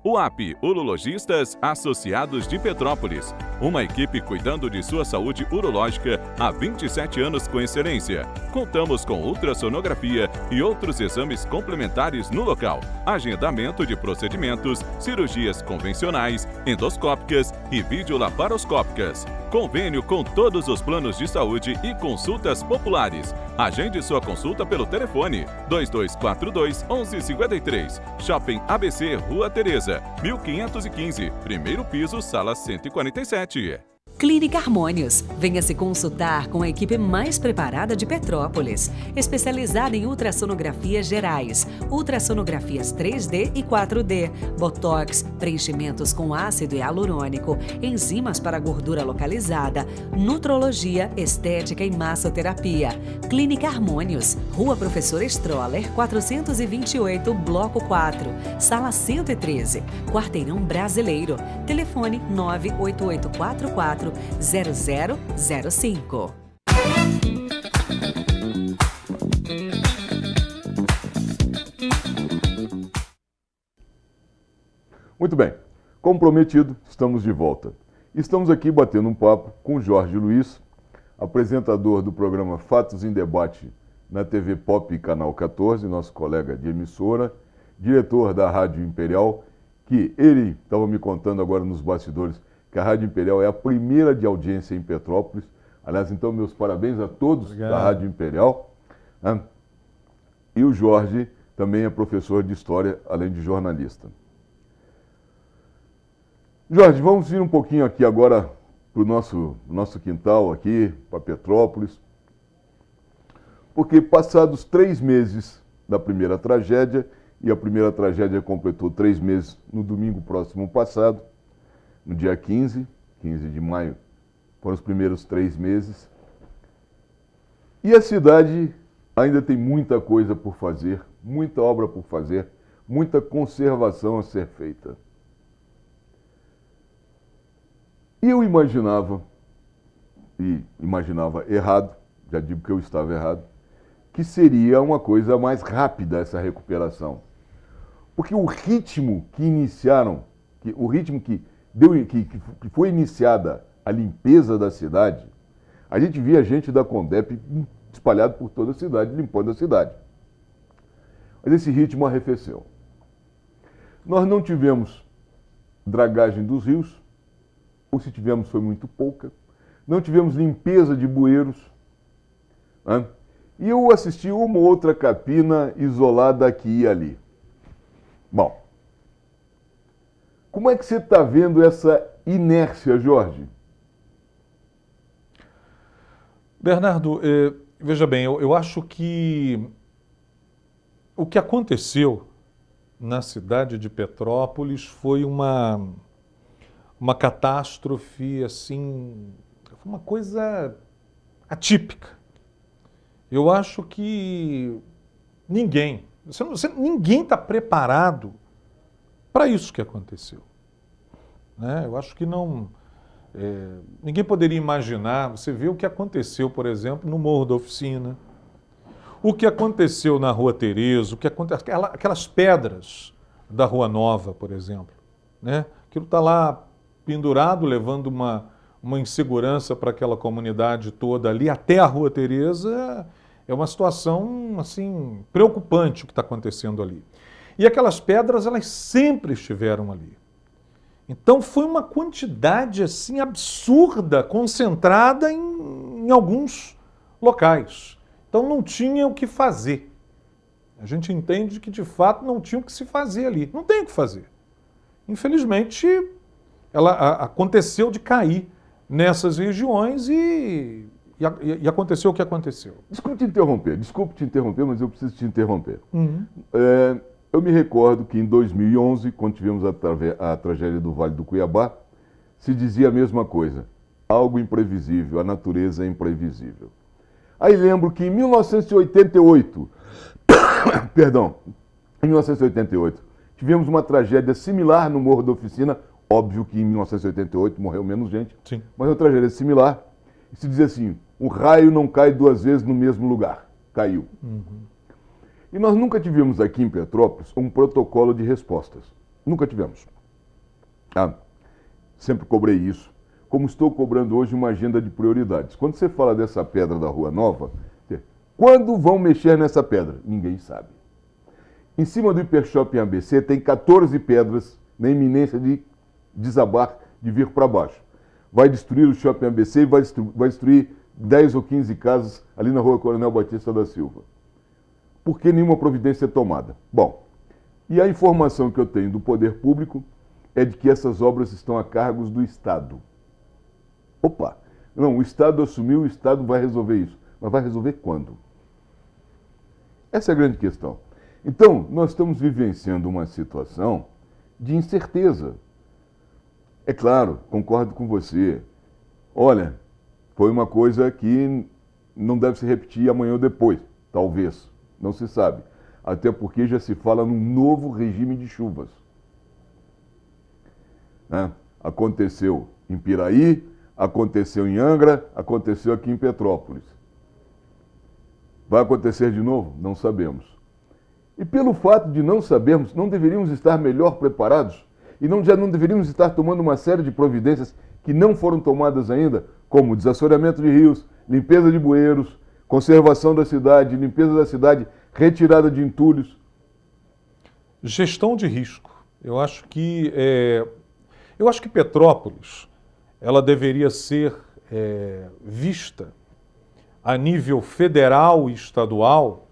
UAP, Urologistas Associados de Petrópolis. Uma equipe cuidando de sua saúde urológica há 27 anos com excelência. Contamos com ultrassonografia e outros exames complementares no local. Agendamento de procedimentos, cirurgias convencionais, endoscópicas e videolaparoscópicas. Convênio com todos os planos de saúde e consultas populares. Agende sua consulta pelo telefone 2242-1153. Shopping ABC, Rua Tereza, 1515, primeiro piso, sala 147. Clínica Harmônios. Venha se consultar com a equipe mais preparada de Petrópolis, especializada em ultrassonografias gerais, ultrassonografias 3D e 4D, botox, preenchimentos com ácido hialurônico, enzimas para gordura localizada, nutrologia, estética e massoterapia. Clínica Harmônios, Rua Professor Stroller, 428, Bloco 4, Sala 113, Quarteirão Brasileiro. Telefone 98844 0005. Muito bem, como prometido, estamos de volta. Estamos aqui batendo um papo com Jorge Luiz, apresentador do programa Fatos em Debate na TV Pop Canal 14, nosso colega de emissora, diretor da Rádio Imperial, que ele estava me contando agora nos bastidores que a Rádio Imperial é a primeira de audiência em Petrópolis. Aliás, então, meus parabéns a todos da Rádio Imperial. Né? E o Jorge também é professor de História, além de jornalista. Jorge, vamos ir um pouquinho aqui agora para o nosso quintal aqui, para Petrópolis. Porque passados 3 meses da primeira tragédia, e a primeira tragédia completou 3 meses no domingo próximo passado, no dia 15 de maio, foram os primeiros 3 meses. E a cidade ainda tem muita coisa por fazer, muita obra por fazer, muita conservação a ser feita. E eu imaginava errado, já digo que eu estava errado, que seria uma coisa mais rápida essa recuperação. Porque o ritmo que foi iniciada a limpeza da cidade, a gente via gente da Condep espalhado por toda a cidade, limpando a cidade. Mas esse ritmo arrefeceu. Nós não tivemos dragagem dos rios, ou se tivemos foi muito pouca. Não tivemos limpeza de bueiros. Né? E eu assisti uma outra capina isolada aqui e ali. Bom, como é que você está vendo essa inércia, Jorge? Bernardo, veja bem, eu acho que o que aconteceu na cidade de Petrópolis foi uma catástrofe, assim, uma coisa atípica. Eu acho que ninguém está preparado para isso que aconteceu. Né? Eu acho que ninguém poderia imaginar. Você vê o que aconteceu, por exemplo, no Morro da Oficina, o que aconteceu na Rua Tereza, aquelas pedras da Rua Nova, por exemplo. Né? Aquilo está lá pendurado, levando uma insegurança para aquela comunidade toda ali, até a Rua Tereza. É uma situação assim preocupante o que está acontecendo ali. E aquelas pedras, elas sempre estiveram ali. Então foi uma quantidade assim absurda, concentrada em alguns locais. Então não tinha o que fazer. A gente entende que de fato não tinha o que se fazer ali. Não tem o que fazer. Infelizmente, aconteceu de cair nessas regiões e aconteceu o que aconteceu. Desculpe te interromper, mas eu preciso te interromper. Uhum. Eu me recordo que em 2011, quando tivemos a tragédia do Vale do Cuiabá, se dizia a mesma coisa. Algo imprevisível, a natureza é imprevisível. Aí lembro que em 1988, em 1988, tivemos uma tragédia similar no Morro da Oficina. Óbvio que em 1988 morreu menos gente, Sim. mas uma tragédia similar. E se dizia assim, um raio não cai duas vezes no mesmo lugar. Caiu. Uhum. E nós nunca tivemos aqui em Petrópolis um protocolo de respostas. Nunca tivemos. Sempre cobrei isso. Como estou cobrando hoje uma agenda de prioridades. Quando você fala dessa pedra da Rua Nova, quando vão mexer nessa pedra? Ninguém sabe. Em cima do Hipershopping ABC tem 14 pedras na iminência de desabar, de vir para baixo. Vai destruir o Shopping ABC e vai destruir 10 ou 15 casas ali na Rua Coronel Batista da Silva. Por que nenhuma providência é tomada? Bom, e a informação que eu tenho do poder público é de que essas obras estão a cargos do Estado. Opa! Não, o Estado assumiu, o Estado vai resolver isso. Mas vai resolver quando? Essa é a grande questão. Então, nós estamos vivenciando uma situação de incerteza. É claro, concordo com você. Olha, foi uma coisa que não deve se repetir amanhã ou depois, talvez, não se sabe. Até porque já se fala num novo regime de chuvas. Aconteceu em Piraí, aconteceu em Angra, aconteceu aqui em Petrópolis. Vai acontecer de novo? Não sabemos. E pelo fato de não sabermos, não deveríamos estar melhor preparados? E já não deveríamos estar tomando uma série de providências que não foram tomadas ainda, como desassoreamento de rios, limpeza de bueiros, conservação da cidade, limpeza da cidade, retirada de entulhos? Gestão de risco. Eu acho que Petrópolis ela deveria ser vista a nível federal e estadual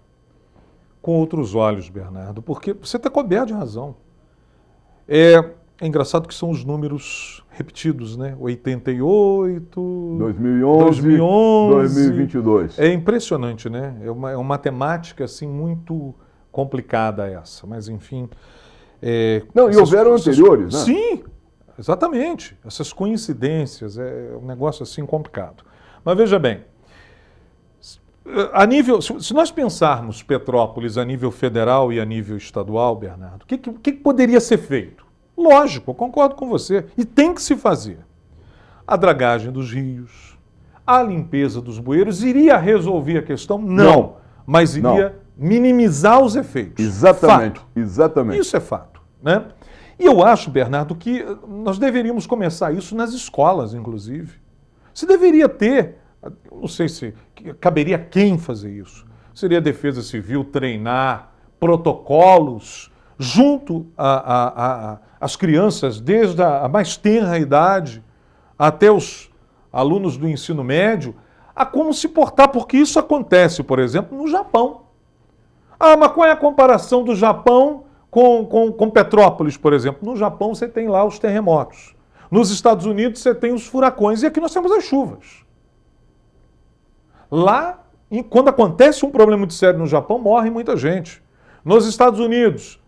com outros olhos, Bernardo, porque você está coberto de razão. É engraçado que são os números repetidos, né? 88, 2011, 2022. É impressionante, né? É uma matemática assim, muito complicada essa, mas enfim... Não, e houveram anteriores, né? Sim, exatamente. Essas coincidências, é um negócio assim complicado. Mas veja bem, se nós pensarmos Petrópolis a nível federal e a nível estadual, Bernardo, o que poderia ser feito? Lógico, eu concordo com você. E tem que se fazer. A dragagem dos rios, a limpeza dos bueiros, iria resolver a questão? Não. Mas iria minimizar os efeitos. Exatamente. Fato. Exatamente. Isso é fato, né? E eu acho, Bernardo, que nós deveríamos começar isso nas escolas, inclusive. Se deveria ter, não sei se caberia quem fazer isso. Seria a Defesa Civil treinar protocolos junto às crianças, desde a mais tenra idade até os alunos do ensino médio, a como se portar, porque isso acontece, por exemplo, no Japão. Mas qual é a comparação do Japão com Petrópolis, por exemplo? No Japão você tem lá os terremotos. Nos Estados Unidos você tem os furacões e aqui nós temos as chuvas. Lá, quando acontece um problema muito sério no Japão, morre muita gente. Nos Estados Unidos,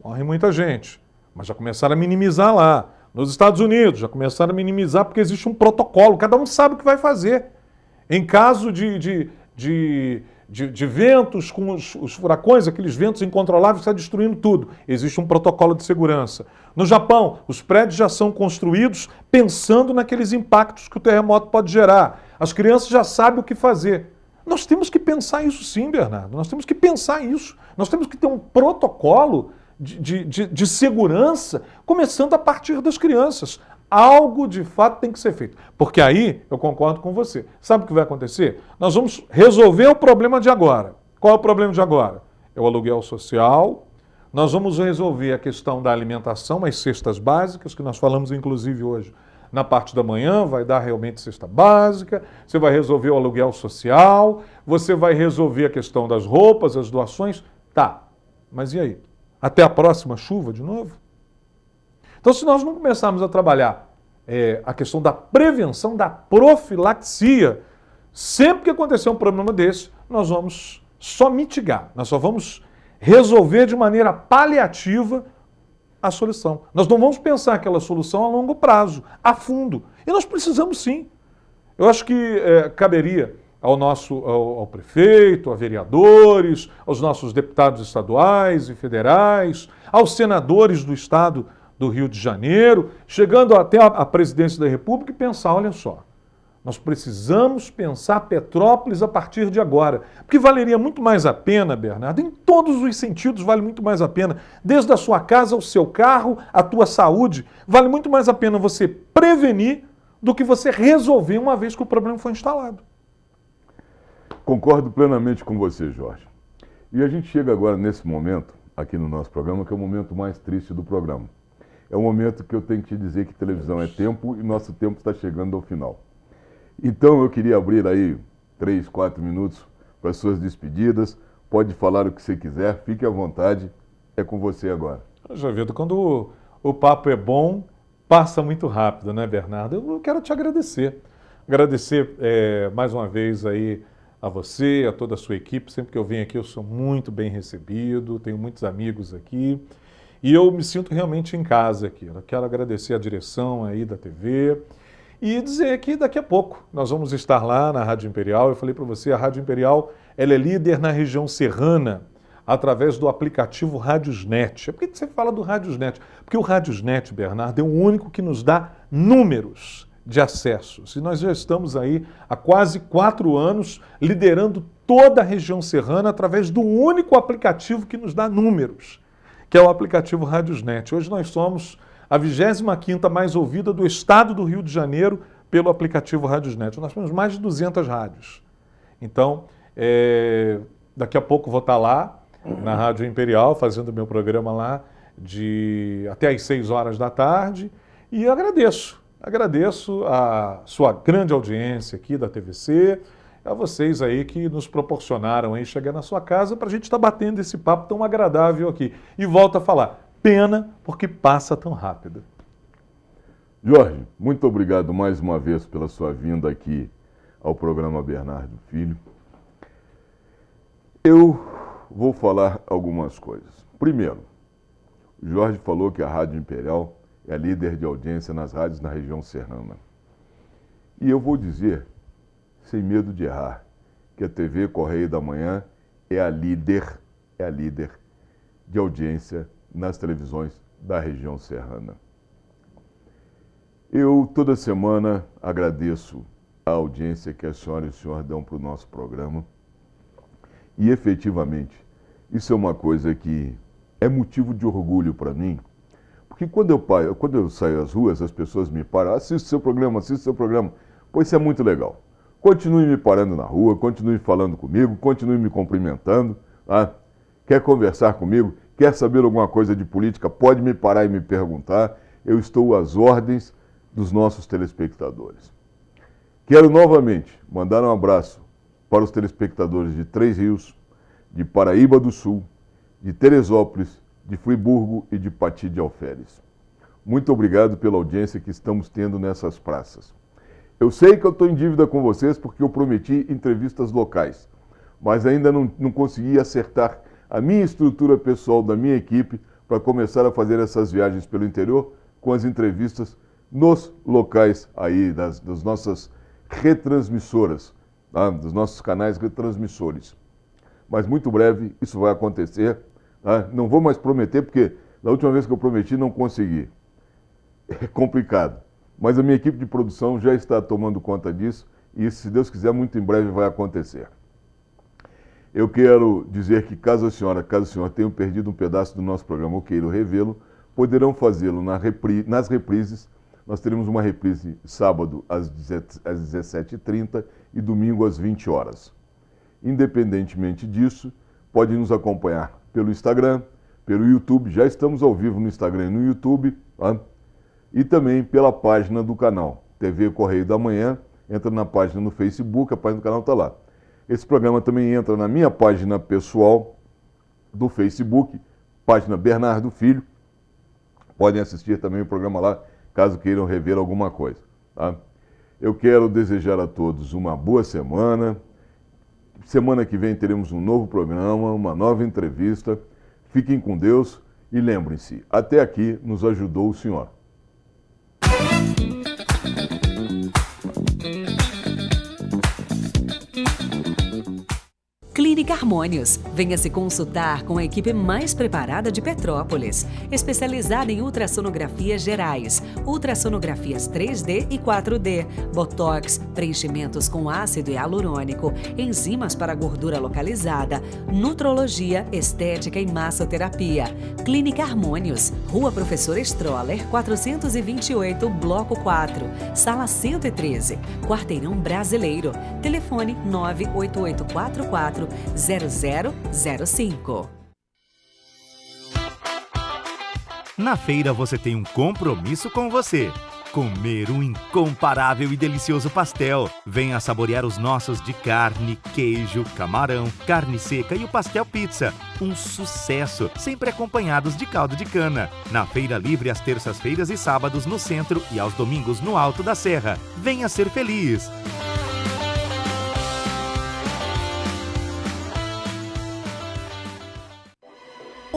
morre muita gente, mas já começaram a minimizar lá. Nos Estados Unidos, já começaram a minimizar porque existe um protocolo, cada um sabe o que vai fazer. Em caso de ventos com os furacões, aqueles ventos incontroláveis que estão destruindo tudo, existe um protocolo de segurança. No Japão, os prédios já são construídos pensando naqueles impactos que o terremoto pode gerar. As crianças já sabem o que fazer. Nós temos que pensar isso sim, Bernardo. Nós temos que pensar isso. Nós temos que ter um protocolo de segurança, começando a partir das crianças. Algo de fato tem que ser feito. Porque aí, eu concordo com você. Sabe o que vai acontecer? Nós vamos resolver o problema de agora. Qual é o problema de agora? É o aluguel social, Nós vamos resolver a questão da alimentação, as cestas básicas, que nós falamos inclusive hoje. Na parte da manhã vai dar realmente cesta básica, você vai resolver o aluguel social, você vai resolver a questão das roupas, as doações. Tá, mas e aí? Até a próxima chuva de novo? Então, se nós não começarmos a trabalhar a questão da prevenção, da profilaxia, sempre que acontecer um problema desse, nós vamos só mitigar, nós só vamos resolver de maneira paliativa a solução. Nós não vamos pensar aquela solução a longo prazo, a fundo. E nós precisamos sim. Eu acho que caberia ao prefeito, a vereadores, aos nossos deputados estaduais e federais, aos senadores do estado do Rio de Janeiro, chegando até a presidência da República e pensar, olha só, nós precisamos pensar Petrópolis a partir de agora. Porque valeria muito mais a pena, Bernardo, em todos os sentidos vale muito mais a pena, desde a sua casa, o seu carro, a tua saúde, vale muito mais a pena você prevenir do que você resolver uma vez que o problema foi instalado. Concordo plenamente com você, Jorge. E a gente chega agora nesse momento, aqui no nosso programa, que é o momento mais triste do programa. É o momento que eu tenho que te dizer que televisão é tempo e nosso tempo está chegando ao final. Então eu queria abrir aí 3, 4 minutos para as suas despedidas. Pode falar o que você quiser, fique à vontade. É com você agora. Já vi, quando o papo é bom, passa muito rápido, né, Bernardo? Eu quero te agradecer. Agradecer mais uma vez aí a você, a toda a sua equipe. Sempre que eu venho aqui eu sou muito bem recebido, tenho muitos amigos aqui. E eu me sinto realmente em casa aqui. Eu quero agradecer a direção aí da TV e dizer que daqui a pouco nós vamos estar lá na Rádio Imperial. Eu falei para você, a Rádio Imperial ela é líder na região serrana através do aplicativo Radiosnet. Por que você fala do Radiosnet? Porque o Radiosnet, Bernardo, é o único que nos dá números de acessos. E nós já estamos aí há quase 4 anos liderando toda a região serrana através do único aplicativo que nos dá números, que é o aplicativo Radiosnet. Hoje nós somos a 25ª mais ouvida do estado do Rio de Janeiro pelo aplicativo Radiosnet. Nós temos mais de 200 rádios. Então, daqui a pouco vou estar lá na Rádio Imperial, fazendo meu programa lá até às 6 horas da tarde. E agradeço a sua grande audiência aqui da TVC, a vocês aí que nos proporcionaram aí chegar na sua casa para a gente estar batendo esse papo tão agradável aqui. E volto a falar, pena porque passa tão rápido. Jorge, muito obrigado mais uma vez pela sua vinda aqui ao programa Bernardo Filho. Eu vou falar algumas coisas. Primeiro, o Jorge falou que a Rádio Imperial é a líder de audiência nas rádios na região serrana. E eu vou dizer, sem medo de errar, que a TV Correio da Manhã é a líder de audiência nas televisões da região serrana. Eu, toda semana, agradeço a audiência que a senhora e o senhor dão para o nosso programa. E, efetivamente, isso é uma coisa que é motivo de orgulho para mim, porque quando eu saio às ruas, as pessoas me param, assiste seu programa, pois isso é muito legal. Continue me parando na rua, continue falando comigo, continue me cumprimentando. Tá? Quer conversar comigo? Quer saber alguma coisa de política? Pode me parar e me perguntar. Eu estou às ordens dos nossos telespectadores. Quero novamente mandar um abraço para os telespectadores de Três Rios, de Paraíba do Sul, de Teresópolis, de Friburgo e de Pati de Alferes. Muito obrigado pela audiência que estamos tendo nessas praças. Eu sei que eu estou em dívida com vocês porque eu prometi entrevistas locais, mas ainda não consegui acertar a minha estrutura pessoal da minha equipe para começar a fazer essas viagens pelo interior com as entrevistas nos locais aí das nossas retransmissoras, tá? Dos nossos canais retransmissores. Mas muito breve isso vai acontecer. Tá? Não vou mais prometer porque da última vez que eu prometi não consegui. É complicado. Mas a minha equipe de produção já está tomando conta disso e, se Deus quiser, muito em breve vai acontecer. Eu quero dizer que caso o senhor tenha perdido um pedaço do nosso programa ou queira revê-lo, poderão fazê-lo nas reprises. Nós teremos uma reprise sábado às 17h30 e domingo às 20 horas. Independentemente disso, pode nos acompanhar pelo Instagram, pelo YouTube, já estamos ao vivo no Instagram e no YouTube, tá? E também pela página do canal, TV Correio da Manhã, entra na página no Facebook, a página do canal está lá. Esse programa também entra na minha página pessoal do Facebook, página Bernardo Filho. Podem assistir também o programa lá, caso queiram rever alguma coisa, tá? Eu quero desejar a todos uma boa semana. Semana que vem teremos um novo programa, uma nova entrevista. Fiquem com Deus e lembrem-se, até aqui nos ajudou o Senhor. Clínica Harmônios. Venha se consultar com a equipe mais preparada de Petrópolis, especializada em ultrassonografias gerais, ultrassonografias 3D e 4D, botox, preenchimentos com ácido hialurônico, enzimas para gordura localizada, nutrologia, estética e massoterapia. Clínica Harmônios, Rua Professor Stroller, 428, Bloco 4, Sala 113, Quarteirão Brasileiro. Telefone 98844 0005. Na feira você tem um compromisso com você. Comer um incomparável e delicioso pastel. Venha saborear os nossos de carne, queijo, camarão, carne seca e o pastel pizza. Um sucesso, sempre acompanhados de caldo de cana. Na Feira Livre às terças-feiras e sábados no centro e aos domingos no Alto da Serra. Venha ser feliz!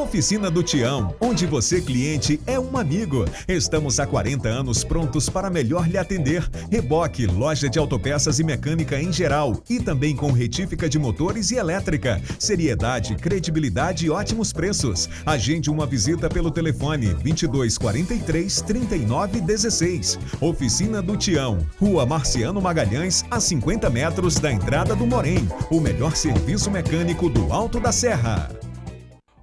Oficina do Tião, onde você, cliente, é um amigo. Estamos há 40 anos prontos para melhor lhe atender. Reboque, loja de autopeças e mecânica em geral. E também com retífica de motores e elétrica. Seriedade, credibilidade e ótimos preços. Agende uma visita pelo telefone 2243 3916. Oficina do Tião, Rua Marciano Magalhães, a 50 metros da entrada do Morém. O melhor serviço mecânico do Alto da Serra.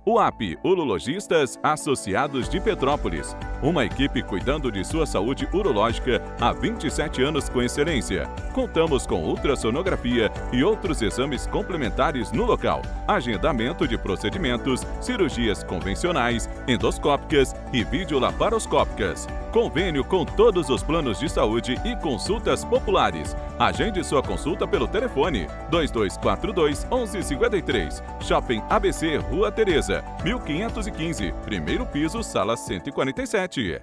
UAP, Urologistas Associados de Petrópolis. Uma equipe cuidando de sua saúde urológica há 27 anos com excelência. Contamos com ultrassonografia e outros exames complementares no local. Agendamento de procedimentos, cirurgias convencionais, endoscópicas e videolaparoscópicas. Convênio com todos os planos de saúde e consultas populares. Agende sua consulta pelo telefone 2242-1153. Shopping ABC, Rua Tereza, 1515, primeiro piso, sala 147.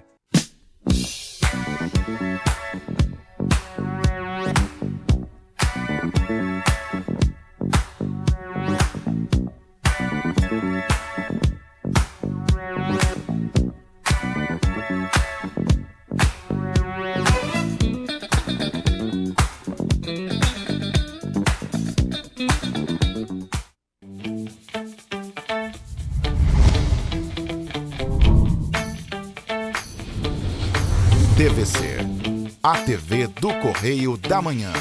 TVC, a TV do Correio da Manhã.